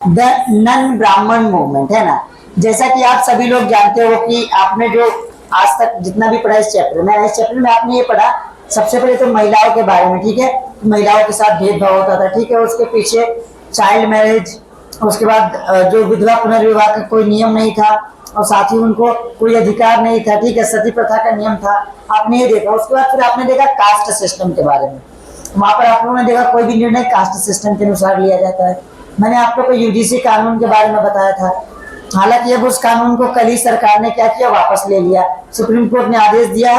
The non Brahmin movement है ना। जैसा कि आप सभी लोग जानते हो कि आपने जो आज तक जितना भी पढ़ा इस चैप्टर में आपने ये पढ़ा, सबसे पहले तो महिलाओं के बारे में, ठीक है। महिलाओं के साथ भेदभाव होता था, ठीक है। उसके पीछे चाइल्ड मैरिज, उसके बाद जो विधवा पुनर्विवाह का कोई नियम नहीं था और साथ ही उनको कोई अधिकार नहीं था, ठीक है। सती प्रथा का नियम था, आपने ये देखा। उसके बाद फिर आपने देखा कास्ट सिस्टम के बारे में। वहां पर आप लोगों ने देखा कोई भी निर्णय कास्ट सिस्टम के अनुसार लिया जाता है। मैंने आप लोग को यूजीसी कानून के बारे में बताया था। हालांकि अब उस कानून को कल ही सरकार ने क्या किया, वापस ले लिया। सुप्रीम कोर्ट ने आदेश दिया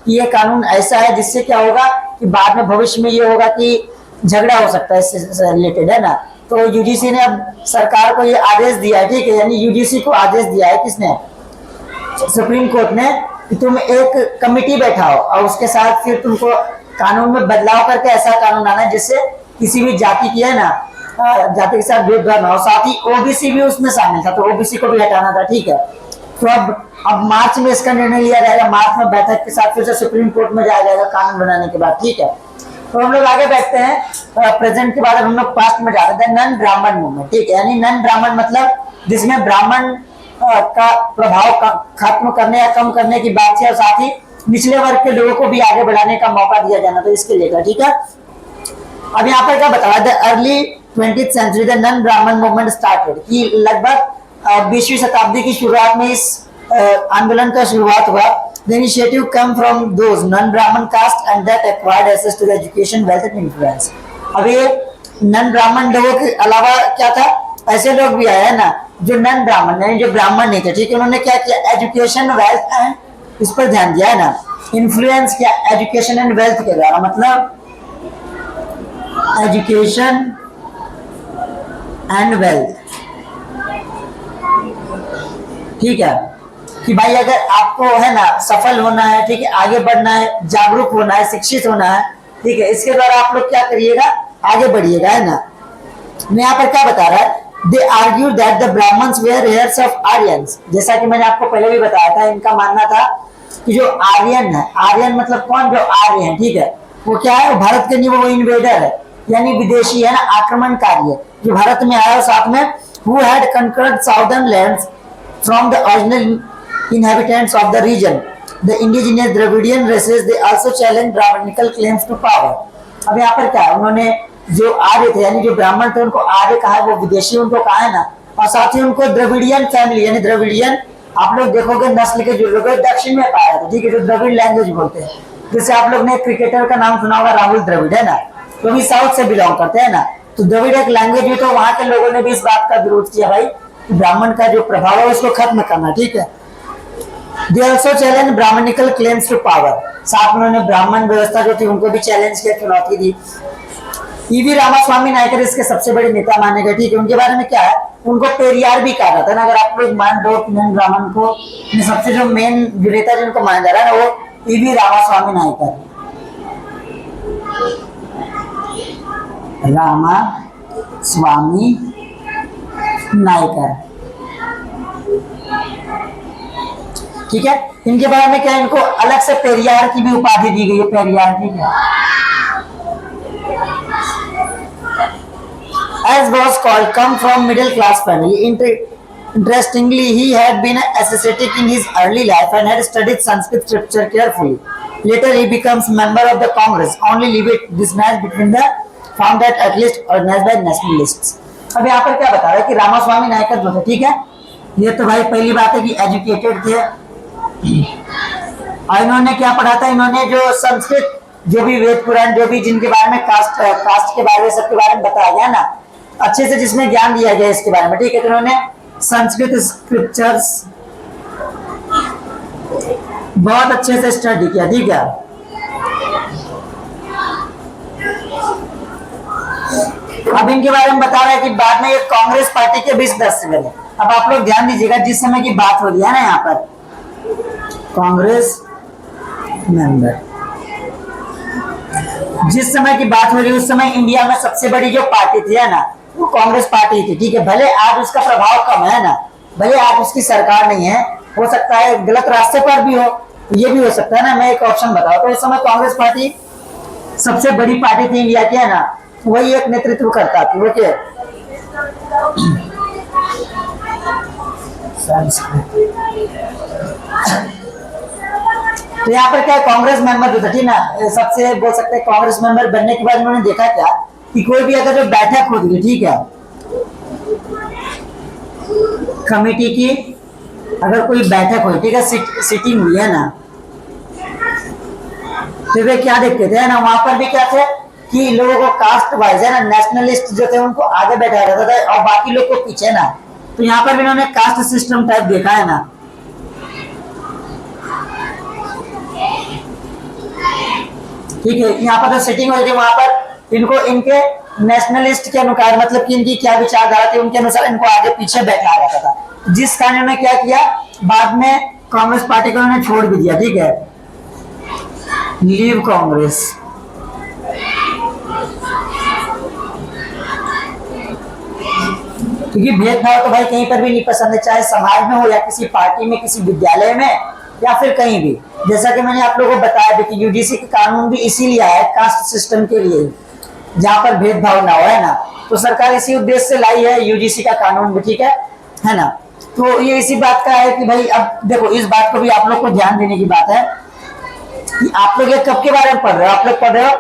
कि ये कानून ऐसा है जिससे क्या होगा कि बाद में भविष्य में ये होगा कि झगड़ा हो सकता है इससे रिलेटेड, है ना। तो यूजीसी ने अब सरकार को ये आदेश दिया है, ठीक है। यानी यूजीसी को आदेश दिया है किसने, सुप्रीम कोर्ट ने, कि तुम एक कमिटी बैठाओ और उसके साथ फिर तुमको कानून में बदलाव करके ऐसा कानून आना है जिससे किसी भी जाति की, है ना, जाति के साथ भेदभाव ना हो। साथ ही ओबीसी भी उसमें शामिल था, तो ओबीसी को भी हटाना था, ठीक है। तो अब मार्च में इसका निर्णय लिया जाएगा। मार्च में बैठक के साथ फिर से सुप्रीम कोर्ट में जाया जाएगा कानून बनाने के बाद, ठीक है। तो हम लोग आगे बैठते हैं प्रेजेंट के बाद हम लोग पास्ट में जाते हैं। नन ब्राह्मण मूवमेंट, ठीक है। यानी नन ब्राह्मण मतलब जिसमें ब्राह्मण का प्रभाव खत्म करने या कम करने की बात है और साथ ही निचले वर्ग के लोगों को भी आगे बढ़ाने का मौका दिया जाना, तो इसके लेकर, ठीक है। अब यहाँ पर क्या बताया, the early 20th century the non Brahmin movement started, कि लगभग 20वीं शताब्दी की शुरुआत में इस आंदोलन का शुरुआत हुआ। The initiative come from those non Brahmin caste and that acquired access to the education, wealth and influence. अब ये नन ब्राह्मण लोगों के अलावा क्या था, ऐसे लोग भी आए हैं ना जो नन ब्राह्मण यानी जो ब्राह्मण नहीं थे, ठीक है। उन्होंने क्या किया, एजुकेशन, वेल्थ एंड, इस पर ध्यान दिया, है ना। इन्फ्लुएंस किया एजुकेशन एंड वेल्थ के द्वारा, मतलब एजुकेशन एंड वेल्थ, ठीक है। कि भाई अगर आपको, है ना, सफल होना है, ठीक है, आगे बढ़ना है, जागरूक होना है, शिक्षित होना है, ठीक है, इसके द्वारा आप लोग क्या करिएगा, आगे बढ़िएगा, है ना। मैं यहाँ पर क्या बता रहा है, they argue that the Brahmins were heirs of Aryans. जैसा कि मैंने आपको पहले भी बताया था, इनका मानना था कि जो आर्यन है, आर्यन मतलब कौन, जो आर्य है, ठीक है, वो क्या है, भारत के नहीं, वो इन्वेडर है, यानी विदेशी, है ना, आक्रमणकारी है जो भारत में आया। साथ में who had conquered southern lands from the original inhabitants of the region, the indigenous Dravidian races, they also challenged Brahmanical claims to power। अब यहाँ पर क्या है, उन्होंने जो आर्य थे यानी जो ब्राह्मण थे उनको आर्य कहा है, वो विदेशी उनको कहा है ना। और साथ ही उनको द्रविडियन फैमिली यानी द्रविडियन, आप लोग देखोगे नस्ल के जो लोग दक्षिण में पाया था, ठीक है, जो द्रविड़ लैंग्वेज बोलते हैं। जैसे आप लोग ने क्रिकेटर का नाम सुना होगा, राहुल द्रविड़, है ना, तो भी साउथ से बिलोंग करते हैं ना। तो द्रविड़ एक लैंग्वेज भी, तो वहां के लोगों ने भी इस बात का विरोध किया भाई कि ब्राह्मण का जो प्रभाव है उसको खत्म करना, ठीक है। They also challenge Brahmanical claims to power. साथ में उन्होंने ब्राह्मण व्यवस्था जो थी उनको भी चैलेंज किया, चुनौती दी। ईवी रामास्वामी नायकर इसके सबसे बड़े नेता माने गए, ठीक है। उनके बारे में क्या है, उनको पेरियार भी कहा जाता है ना। अगर आप लोग मान लो नन ब्राह्मण को सबसे जो मेन नेता जिनको माना जा रहा है ना, वो ईवी रामास्वामी नायकर, रामा स्वामी नायकर, ठीक है। इनके बारे में क्या, इनको अलग से पेरियार की भी उपाधि दी गई है, पेरियार, ठीक है। As was called, come from middle class family. Interestingly, he had been ascetic in his early life and had studied Sanskrit scripture carefully. Later, he becomes member of the Congress. Only leave it this match between the found that at least organized by nationalists। अब यहाँ पर क्या बता रहा है कि रामास्वामी नायकर जो थे, ठीक है, ये तो भाई पहली बात है कि एजुकेटेड थे और इन्होंने क्या पढ़ा था, इन्होंने जो संस्कृत, जो भी वेद पुराण, जो भी जिनके बारे में कास्ट के बारे में, सबके बारे में बताया गया ना, अच्छे से जिसमें ज्ञान दिया गया इसके बारे में, ठीक है। तो इन्होंने संस्कृत स्क्रिप्चर्स बहुत अच्छे से स्टडी किया, ठीक है। अब इनके बारे में बता रहा है कि बाद में ये कांग्रेस पार्टी के भी सदस्य बने। अब आप लोग ध्यान दीजिएगा, जिस समय की बात हो रही है ना, यहाँ पर कांग्रेस मेंबर, जिस समय की बात हो रही है उस समय इंडिया में सबसे बड़ी जो पार्टी थी, है ना, वो कांग्रेस पार्टी थी, ठीक है। भले आज उसका प्रभाव कम है ना, भले आज उसकी सरकार नहीं है, हो सकता है गलत रास्ते पर भी हो, ये भी हो सकता है ना। मैं एक ऑप्शन बताऊं, तो उस समय कांग्रेस पार्टी सबसे बड़ी पार्टी थी इंडिया की, है ना, वही एक नेतृत्व करता थी, ओके। संस्कृति। तो यहाँ पर क्या कांग्रेस मेंबर जो था, ठीक ना, सबसे बोल सकते हैं कांग्रेस मेंबर बनने के बाद उन्होंने देखा क्या कि कोई भी अगर जो बैठक होती है, ठीक है, कमेटी की अगर कोई बैठक हुई, ठीक है, सिटिंग हुई है ना, तो वे क्या देखते थे ना, वहां पर भी क्या थे कि लोगों को कास्ट वाइज है ना, नेशनलिस्ट जो थे उनको आगे बैठाया जाता था और बाकी लोग को पीछे ना। तो यहाँ पर भी इन्होंने कास्ट सिस्टम टाइप देखा है ना, ठीक है। यहाँ पर जो सिटिंग हुई थी वहां पर इनको इनके नेशनलिस्ट के अनुसार, मतलब कि इनकी क्या विचारधारा थी उनके अनुसार इनको आगे पीछे बैठाया जाता था, जिस कारण इन्होंने क्या किया, बाद में कांग्रेस पार्टी को उन्होंने छोड़ भी दिया, ठीक है, लीव कांग्रेस। क्योंकि भेदभाव तो भाई कहीं पर भी नहीं पसंद है, चाहे समाज में हो या किसी पार्टी में, किसी विद्यालय में या फिर कहीं भी। जैसा कि मैंने आप लोगों को बताया भी कि यूजीसी का कानून भी इसीलिए आया है, कास्ट सिस्टम के लिए, जहां पर भेदभाव ना हो, है ना। तो सरकार इसी उद्देश्य से लाई है यूजीसी का कानून भी, ठीक है ना। तो ये इसी बात का है कि भाई अब देखो, इस बात को भी आप लोग को ध्यान देने की बात है कि आप लोग ये कब के बारे में पढ़ रहे हो, आप लोग पढ़ रहे हो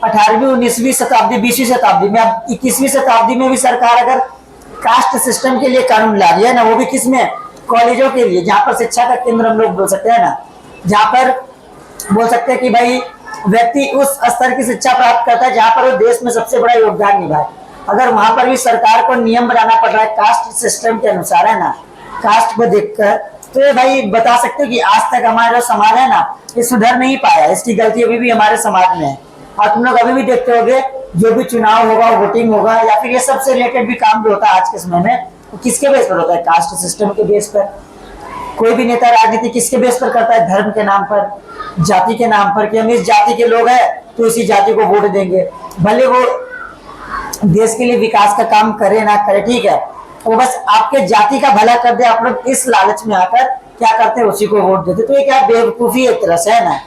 18वीं 19वीं शताब्दी 20वीं शताब्दी में। अब 21वीं शताब्दी में भी सरकार अगर कास्ट सिस्टम के लिए कानून ला रही है ना, वो भी किसमें, कॉलेजों के लिए, जहां पर शिक्षा का केंद्र हम लोग बोल सकते हैं ना, जहां पर बोल सकते हैं कि भाई व्यक्ति उस स्तर की शिक्षा प्राप्त करता है जहां पर वो देश में सबसे बड़ा योगदान निभाए। अगर वहां पर भी सरकार को नियम बनाना पड़ रहा है कास्ट सिस्टम के अनुसार, है ना, कास्ट को देखकर, तो ये भाई बता सकते हैं कि आज तक हमारा जो समाज है ना, ये सुधर नहीं पाया, इसकी गलती अभी भी हमारे समाज में है। और तुम लोग अभी भी देखते होगे जो भी चुनाव होगा, वोटिंग होगा या फिर ये सबसे रिलेटेड भी काम भी होता है आज के समय में, तो किसके बेस पर होता है, कास्ट सिस्टम के बेस पर। कोई भी नेता राजनीति किसके बेस पर करता है, धर्म के नाम पर, जाति के नाम पर, कि हम इस जाति के लोग हैं तो इसी जाति को वोट देंगे, भले वो देश के लिए विकास का काम करे ना करे, ठीक है, वो बस आपके जाति का भला कर दे, आप लोग इस लालच में आकर क्या करते हैं, उसी को वोट देते। तो ये क्या बेवकूफी एक तरह से है ना,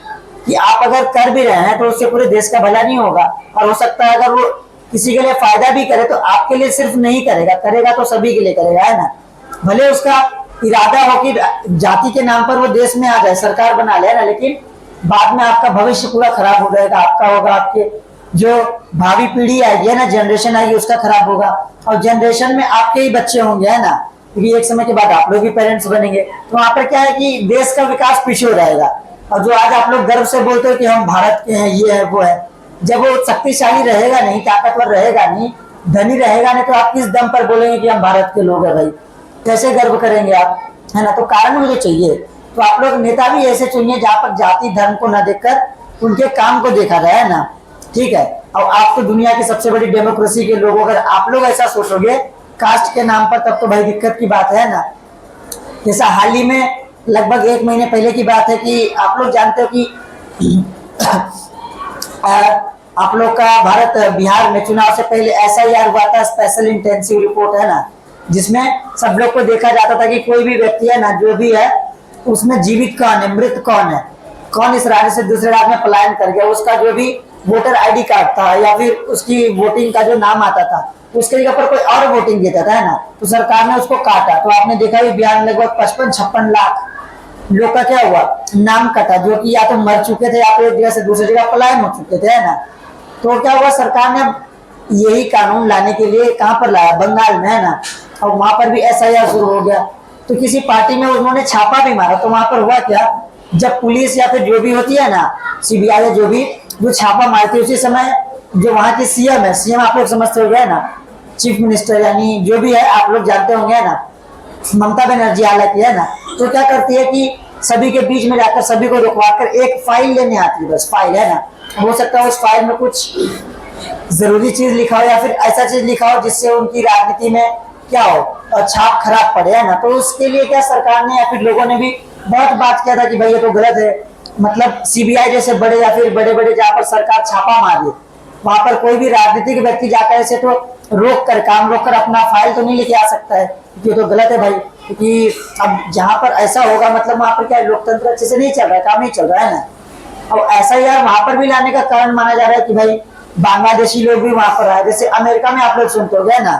कि आप अगर कर भी रहे हैं तो उससे पूरे देश का भला नहीं होगा, और हो सकता है अगर वो किसी के लिए फायदा भी करे तो आपके लिए सिर्फ नहीं करेगा, करेगा तो सभी के लिए करेगा, है ना। भले उसका इरादा हो कि जाति के नाम पर वो देश में आ जाए, सरकार बना ले ना, लेकिन बाद में आपका भविष्य पूरा खराब हो जाएगा, आपका होगा, आपके जो भावी पीढ़ी आएगी, है ना, जनरेशन आएगी, उसका खराब होगा, और जनरेशन में आपके ही बच्चे होंगे, है ना, क्योंकि एक समय के बाद आप लोग भी पेरेंट्स बनेंगे। तो वहां पर क्या है कि देश का विकास पीछे हो जाएगा। और जो आज आप लोग गर्व से बोलते हो कि हम भारत के हैं, ये है वो है, जब वो शक्तिशाली रहेगा नहीं, ताकतवर रहेगा नहीं, धनी रहेगा नहीं, तो आप किस दम पर बोलेंगे कि हम भारत के लोग हैं भाई, कैसे गर्व करेंगे आप, है ना। तो कारण मुझे चाहिए, तो आप लोग नेता भी ऐसे चुनिए जहां पर जाति धर्म को न देखकर उनके काम को देखा जाए, है ना, ठीक है। और आप तो दुनिया की सबसे बड़ी डेमोक्रेसी के लोग, अगर आप लोग ऐसा सोचोगे कास्ट के नाम पर, तब तो भाई दिक्कत की बात है ना। जैसा हाल ही में लगभग 1 महीने पहले की बात है कि आप लोग जानते हो कि आप लोग का भारत बिहार में चुनाव से पहले SIR हुआ था, स्पेशल इंटेंसिव रिपोर्ट, है ना, जिसमें सब लोग को देखा जाता था कि कोई भी व्यक्ति है ना, जो भी है उसमें जीवित कौन है, मृत कौन है, कौन इस राज्य से दूसरे राज्य में पलायन कर गया, उसका जो भी वोटर ID कार्ड था या फिर उसकी वोटिंग का जो नाम आता था उसके जगह पर कोई और वोटिंग देता था, है ना, तो सरकार ने उसको काटा। तो आपने देखा भी बिहार में लगभग 55-56 लाख लोग का क्या हुआ, नाम कटा, जो कि या तो मर चुके थे या फिर एक जगह से दूसरी जगह पलायन हो चुके थे, है ना। तो क्या हुआ, सरकार ने यही कानून लाने के लिए कहां पर लाया, बंगाल में, है ना, और वहां पर भी SIR शुरू हो गया। तो किसी पार्टी में उन्होंने छापा भी मारा, तो वहां पर हुआ क्या, जब पुलिस या फिर जो भी होती है ना, CBI जो भी, जो छापा मारती है, उसी समय जो वहां की CM है, CM आप लोग समझते हो गए ना, चीफ मिनिस्टर, यानी जो भी है आप लोग जानते होंगे ना, ममता बनर्जी हालांकि, है ना, तो क्या करती है कि सभी के बीच में जाकर सभी को रुकवा कर एक फाइल लेने आती है, बस फाइल, है ना। हो सकता है उस फाइल में कुछ जरूरी चीज लिखा हो या फिर ऐसा चीज लिखा हो जिससे उनकी राजनीति में क्या हो और छाप खराब पड़े, है ना। तो उसके लिए क्या सरकार ने या फिर लोगों ने भी बहुत बात किया था कि भाई ये तो गलत है, मतलब CBI जैसे बड़े या फिर बड़े बड़े जहाँ पर सरकार छापा मारे, वहां पर कोई भी राजनीतिक व्यक्ति जाकर ऐसे तो काम रोक कर अपना फाइल तो नहीं लेके आ सकता है, क्योंकि तो गलत है भाई। क्योंकि अब जहां पर ऐसा होगा मतलब वहां पर क्या लोकतंत्र अच्छे से नहीं चल रहा है, काम नहीं चल रहा है ना। और ऐसा यार वहां पर भी लाने का कारण माना जा रहा है कि भाई बांग्लादेशी लोग भी वहां पर आए, जैसे अमेरिका में आप लोग सुनते हो गए ना,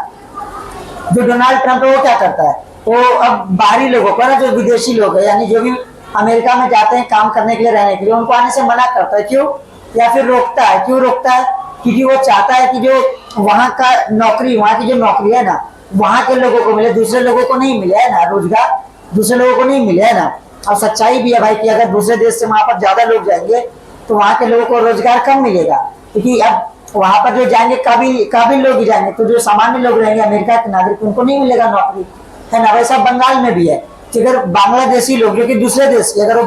जो डोनाल्ड ट्रंप है वो क्या करता है, वो अब बाहरी लोगों को ना, जो विदेशी लोग है यानी जो भी अमेरिका में जाते हैं काम करने के लिए रहने के लिए, उनको आने से मना करता है। क्यों? या फिर रोकता है। क्यों रोकता है? क्योंकि वो चाहता है कि जो वहां का नौकरी, वहां की जो नौकरी है ना, वहां के लोगों को मिले, दूसरे लोगों को नहीं मिले है ना, रोजगार दूसरे लोगों को नहीं मिले है ना। और सच्चाई भी है भाई कि अगर दूसरे देश से वहां पर ज्यादा लोग जाएंगे तो वहां के लोगों को रोजगार कम मिलेगा, क्योंकि अब वहां पर जो जाएंगे काबिल लोग ही जाएंगे, तो जो सामान्य लोग रहेंगे अमेरिका के नागरिक उनको नहीं मिलेगा नौकरी, है ना। वैसा बंगाल में भी है कि अगर बांग्लादेशी लोग जो कि दूसरे देश के, अगर वो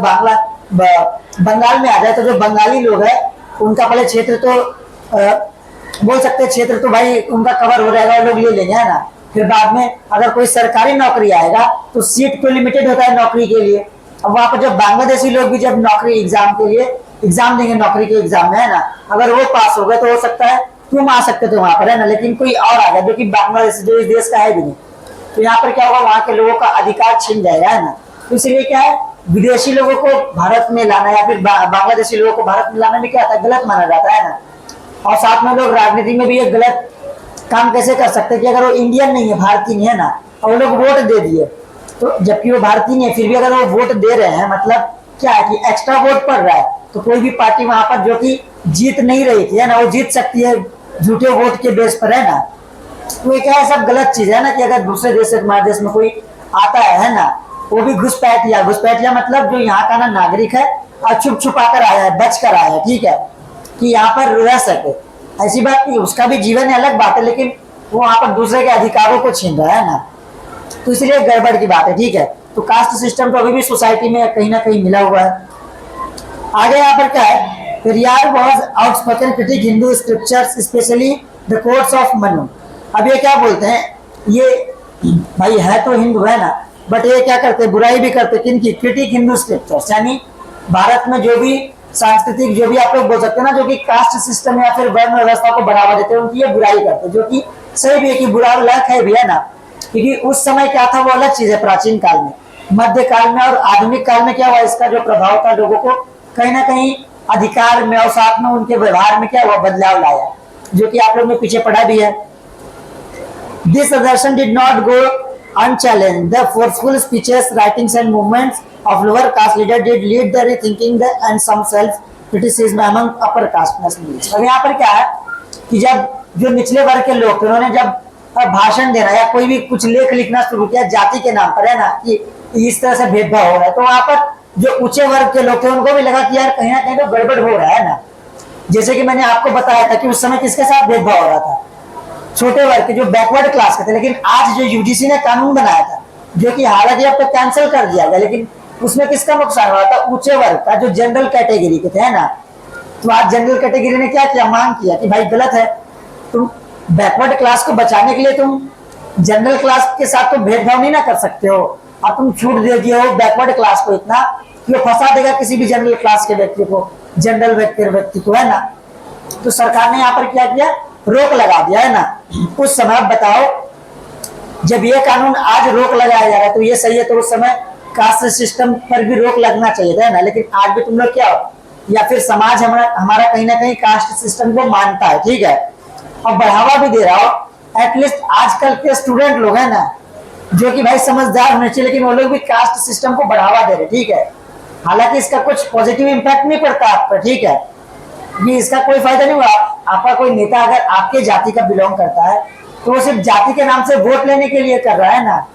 बंगाल में आ जाए तो जो बंगाली लोग है उनका पहले क्षेत्र तो बोल सकते हैं, क्षेत्र तो भाई उनका कवर हो जाएगा, लोग ले लेंगे है ना। फिर बाद में अगर कोई सरकारी नौकरी आएगा तो सीट तो लिमिटेड होता है नौकरी के लिए। अब वहां पर जब बांग्लादेशी लोग भी जब नौकरी एग्जाम के लिए एग्जाम देंगे, नौकरी के एग्जाम में है ना, अगर वो पास हो गए तो हो सकता है तुम आ सकते थे वहां पर है ना, लेकिन कोई और आ गया जो कि बांग्लादेश जो इस देश का है भी नहीं, तो यहाँ पर क्या होगा, वहां के लोगों का अधिकार छिन जाएगा है ना। तो इसलिए क्या है, विदेशी लोगों को भारत में लाना या फिर बांग्लादेशी लोगों को भारत में लाने में क्या आता है, गलत माना जाता है ना। और साथ में लोग राजनीति में भी एक गलत काम कैसे कर सकते हैं कि अगर वो इंडियन नहीं है, भारतीय नहीं है ना, और वो लोग वोट दे दिए, तो जबकि वो भारतीय नहीं है फिर भी अगर वो वोट दे रहे हैं, मतलब क्या है कि एक्स्ट्रा वोट पड़ रहा है, तो कोई भी पार्टी वहां पर जो कि जीत नहीं रही थी है ना, वो जीत सकती है झूठे वोट के बेस पर है ना। तो ये क्या है, सब गलत चीज है ना कि अगर दूसरे देश से हमारे देश में कोई आता है ना, वो भी घुसपैठिया मतलब जो यहाँ का ना नागरिक है और छुप छुपा कर आया है, बच कर आया है, ठीक है, कि यहाँ पर रह सके। ऐसी बात नहीं, उसका भी जीवन है, अलग बात है, लेकिन वो वहां पर दूसरे के अधिकारों को छीन रहा है ना, तो इसलिए गड़बड़ की बात है, ठीक है। तो कास्ट सिस्टम तो अभी भी सोसाइटी में कहीं ना कहीं मिला हुआ है। आगे यहाँ पर क्या है, Periyar was outspoken critic Hindu scriptures specially the courts of Manu. अब ये क्या बोलते हैं, ये भाई है तो हिंदू है ना, बट ये क्या करते हैं, बुराई भी करते, किनकी, क्रिटिक हिंदू स्क्रिप्चर्स, यानी भारत में जो भी सांस्कृतिक, जो भी आप लोग बोल सकते हैं ना, जो कि कास्ट सिस्टम या फिर वर्ण व्यवस्था को बढ़ावा देते हैं, उनकी ये बुराई करते हैं, जो कि सही भी है कि बुरा लक है भी है ना, क्योंकि उस समय क्या था वो अलग चीज है, प्राचीन काल में, मध्य काल में और आधुनिक काल में क्या हुआ, इसका जो प्रभाव था लोगों को कहीं ना कहीं अधिकार में और साथ में उनके व्यवहार में क्या हुआ, बदलाव लाया, जो कि आप लोग ने पीछे पढ़ा भी है। This assertion did not go unchallenged. The forceful speeches, writings and movements of lower caste leaders did lead the rethinking the and some self-criticism among upper caste nationalists. अब यहाँ पर क्या है कि जब जो निचले वर्ग के लोग थे उन्होंने जब भाषण देना या कोई भी कुछ लेख लिखना शुरू किया जाति के नाम पर है ना, कि इस तरह से भेदभाव हो रहा है, तो वहां पर जो ऊंचे वर्ग के लोग थे उनको भी लगा कि यार कहीं ना कहीं तो गड़बड़ हो रहा है ना। जैसे कि मैंने आपको बताया था कि उस समय किसके साथ भेदभाव हो रहा था, छोटे वर्ग के जो बैकवर्ड क्लास के थे, लेकिन आज जो यूजीसी ने कानून बनाया था, जो कि हालांकि अब तो कैंसिल कर दिया गया, लेकिन उसमें किसका नुकसान हुआ था, ऊंचे वर्ग का, जो जनरल कैटेगरी के थे है ना। तो आज जनरल कैटेगरी ने क्या किया, मांग किया कि भाई गलत है, तुम बैकवर्ड क्लास को बचाने के लिए तुम जनरल क्लास के साथ तो भेदभाव नहीं ना कर सकते हो, और तुम छूट दे दिए हो बैकवर्ड क्लास को इतना कि वो फंसा देगा किसी भी जनरल क्लास के व्यक्ति को, जनरल व्यक्ति को है ना। तो सरकार ने यहाँ पर क्या किया, रोक लगा दिया है ना। उस समय बताओ, जब ये कानून आज रोक लगाया जा रहा है तो ये सही है, तो उस समय कास्ट सिस्टम पर भी रोक लगना चाहिए था ना। लेकिन आज भी तुम लोग क्या हो, या फिर समाज हमारा कहीं ना कहीं कास्ट सिस्टम को मानता है, ठीक है, और बढ़ावा भी दे रहा हो। एटलीस्ट आजकल के स्टूडेंट लोग है ना, जो कि भाई समझदार होने चाहिए, लेकिन वो लोग भी कास्ट सिस्टम को बढ़ावा दे रहे, ठीक है। हालांकि इसका कुछ पॉजिटिव इम्पैक्ट नहीं पड़ता आप पर, ठीक है, ये इसका कोई फायदा नहीं हुआ। आपका कोई नेता अगर आपके जाति का बिलोंग करता है तो वो सिर्फ जाति के नाम से वोट लेने के लिए कर रहा है ना,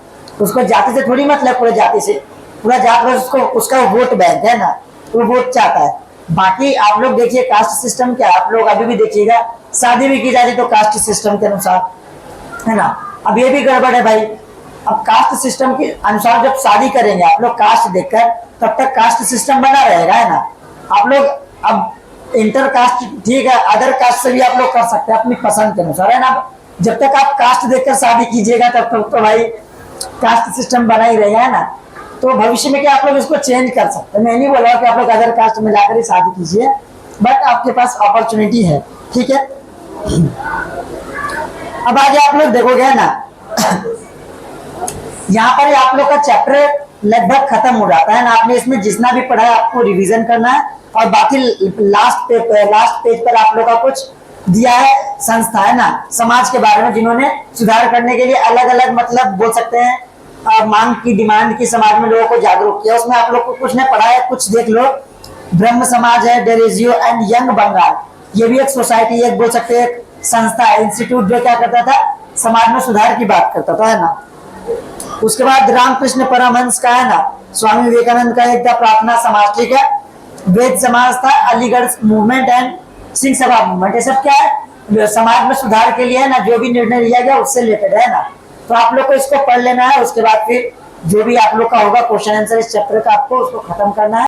उसको जाति से थोड़ी मतलब, पूरे जाति से, पूरा जात बस उसको उसका वोट बैंक है ना, तो वो वोट चाहता है। बाकी आप लोग देखिए कास्ट सिस्टम क्या, आप लोग अभी भी देखिएगा, शादी भी की जाती तो कास्ट सिस्टम के अनुसार है ना। अब ये भी गड़बड़ है भाई, अब कास्ट सिस्टम के अनुसार जब शादी करेंगे आप लोग कास्ट देखकर, तब तक कास्ट सिस्टम बना रहेगा है ना। आप लोग अब इंटर कास्ट ठीक है, अदर कास्ट से भी आप लोग कर सकते हैं अपनी पसंद के अनुसार है ना। जब तक आप कास्ट देखकर शादी कीजिएगा तब तक तो भाई कास्ट सिस्टम बना ही रहेगा है ना। तो भविष्य में क्या आप लोग इसको चेंज कर सकते हैं। मैं नहीं बोल रहा कि आप लोग अदर कास्ट में जाकर ही शादी कीजिए, बट आपके पास अपॉर्चुनिटी है, ठीक है। अब आगे आप लोग देखोगे ना, यहाँ पर आप लोग का चैप्टर लगभग खत्म हो जाता है ना। आपने इसमें जितना भी पढ़ा है आपको रिवीजन करना है, और बाकी लास्ट पेज पर आप लोग का कुछ दिया है संस्था है ना समाज के बारे में, जिन्होंने सुधार करने के लिए अलग अलग मतलब बोल सकते हैं मांग की, डिमांड की, समाज में लोगों को जागरूक किया। उसमें आप लोग को कुछ ने पढ़ा है, कुछ देख लो। ब्रह्म समाज है, डेरेजियो एंड यंग बंगाल, ये भी एक सोसाइटी, एक बोल सकते हैं संस्था है, इंस्टीट्यूट, जो क्या करता था, समाज में सुधार की बात करता था, है ना। उसके बाद रामकृष्ण परमहंस का है ना, स्वामी विवेकानंद का एक था प्रार्थना समाज, ठीक है। वेद समाज था, Aligarh movement and Singh Sabha movement, ये सब क्या है, समाज में सुधार के लिए है ना, जो भी निर्णय लिया गया उससे रिलेटेड है ना। तो आप लोग को इसको पढ़ लेना है, उसके बाद फिर जो भी आप लोग का होगा क्वेश्चन आंसर इस चैप्टर का, आपको उसको खत्म करना है।